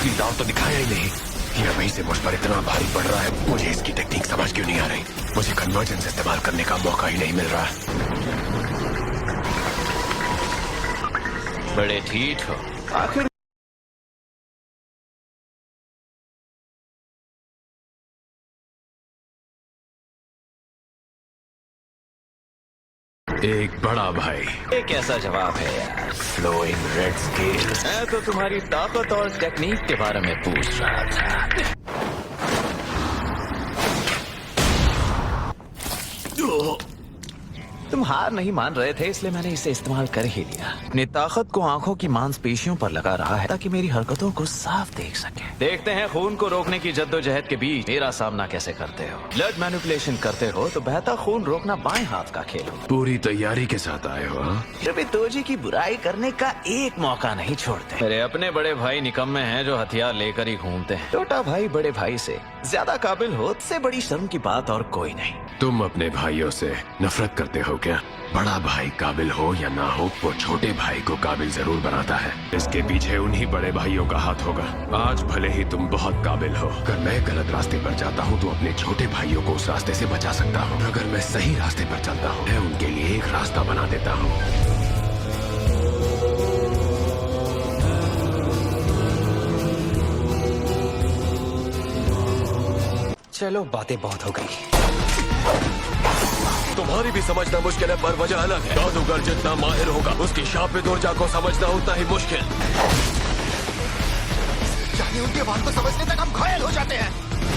असली दाव तो दिखाया ही नहीं। ये अभी से मुझ पर इतना भारी पड़ रहा है, मुझे इसकी टेक्निक समझ क्यों नहीं आ रही। मुझे कन्वर्जेंस इस्तेमाल करने का मौका ही नहीं मिल रहा। बड़े ठीक हो आखिर। एक बड़ा भाई। ये कैसा जवाब है यार। Flowing red scale. मैं तो तुम्हारी ताकत और टेक्निक के बारे में पूछ रहा था। तुम हार नहीं मान रहे थे, इसलिए मैंने इसे इस्तेमाल कर ही लिया। अपनी ताकत को आंखों की मांसपेशियों पर लगा रहा है ताकि मेरी हरकतों को साफ देख सके। देखते हैं खून को रोकने की जद्दोजहद के बीच मेरा सामना कैसे करते हो। ब्लड मैनिपुलेशन करते हो तो बहता खून रोकना बाएं हाथ का खेल हो। पूरी तैयारी के साथ आए हो। फिर भी तोजी की बुराई करने का एक मौका नहीं छोड़ते। मेरे अपने बड़े भाई निकम्मे हैं जो हथियार लेकर ही घूमते हैं। छोटा भाई बड़े भाई से ज्यादा काबिल हो, इससे बड़ी शर्म की बात और कोई नहीं। तुम अपने भाइयों से नफरत करते हो क्या? बड़ा भाई काबिल हो या ना हो, वो छोटे भाई को काबिल जरूर बनाता है। इसके पीछे उन्हीं बड़े भाइयों का हाथ होगा। आज भले ही तुम बहुत काबिल हो, अगर मैं गलत रास्ते पर जाता हूँ तो अपने छोटे भाइयों को उस रास्ते से बचा सकता हूँ। अगर मैं सही रास्ते पर चलता हूँ, मैं उनके लिए एक रास्ता बना देता हूँ। चलो बातें बहुत हो गई। तुम्हारी भी समझना मुश्किल है, पर वजह अलग है। जादूगर जितना माहिर होगा, उसकी शापित ऊर्जा को समझना उतना ही मुश्किल। यानी उनके वार को समझने तक हम घायल हो जाते हैं।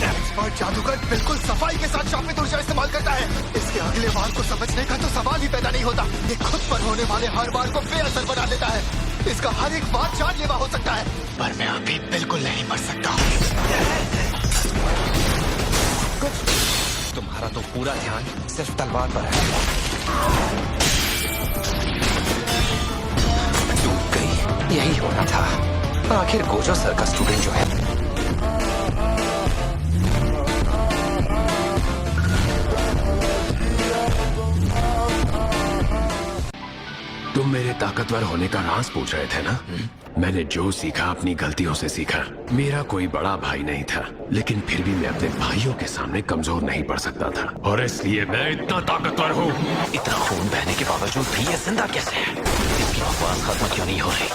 एक्सपर्ट जादूगर बिल्कुल सफाई के साथ शापित ऊर्जा इस्तेमाल करता है। इसके अगले वार को समझने का तो सवाल ही पैदा नहीं होता। ये खुद पर होने वाले हर वार को बेअसर बना देता है। इसका हर एक वार जानलेवा हो सकता है, पर मैं अभी बिल्कुल नहीं मर सकता। तुम्हारा तो पूरा ध्यान सिर्फ तलवार पर है। टूट गई, यही होना था। आखिर गोजो सर का स्टूडेंट जो है। तुम मेरे ताकतवर होने का राज पूछ रहे थे ना? मैंने जो सीखा अपनी गलतियों से सीखा। मेरा कोई बड़ा भाई नहीं था, लेकिन फिर भी मैं अपने भाइयों के सामने कमजोर नहीं पड़ सकता था, और इसलिए मैं इतना ताकतवर हूँ। इतना खून बहने के बावजूद भी ये जिंदा कैसे है? इसकी बकवास खत्म क्यों नहीं हो रही?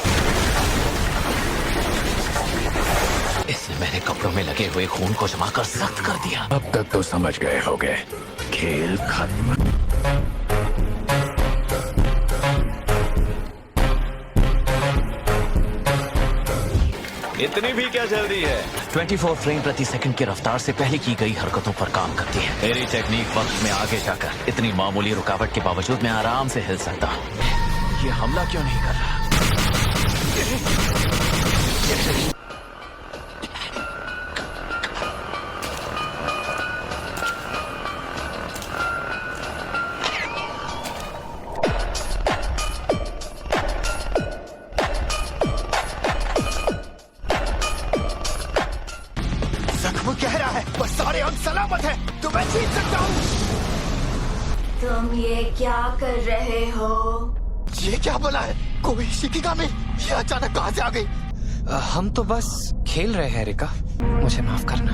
इसने मेरे कपड़ों में लगे हुए खून को जमा कर सख्त कर दिया। अब तक तो समझ गए होगे, खेल खत्म। इतनी भी क्या जल्दी है? 24 फ्रेम प्रति सेकंड की रफ्तार से पहले की गई हरकतों पर काम करती है। मेरी टेक्निक वक्त में आगे जाकर इतनी मामूली रुकावट के बावजूद मैं आराम से हिल सकता हूँ। ये हमला क्यों नहीं कर रहा? गहरा है, बस सारे अंग सलामत है, तो मैं जीत सकता हूँ। तुम ये क्या कर रहे हो? ये क्या बोला है? कोई शिकिगामी? ये अचानक कहाँ से आ गई? हम तो बस खेल रहे हैं रिका, मुझे माफ करना।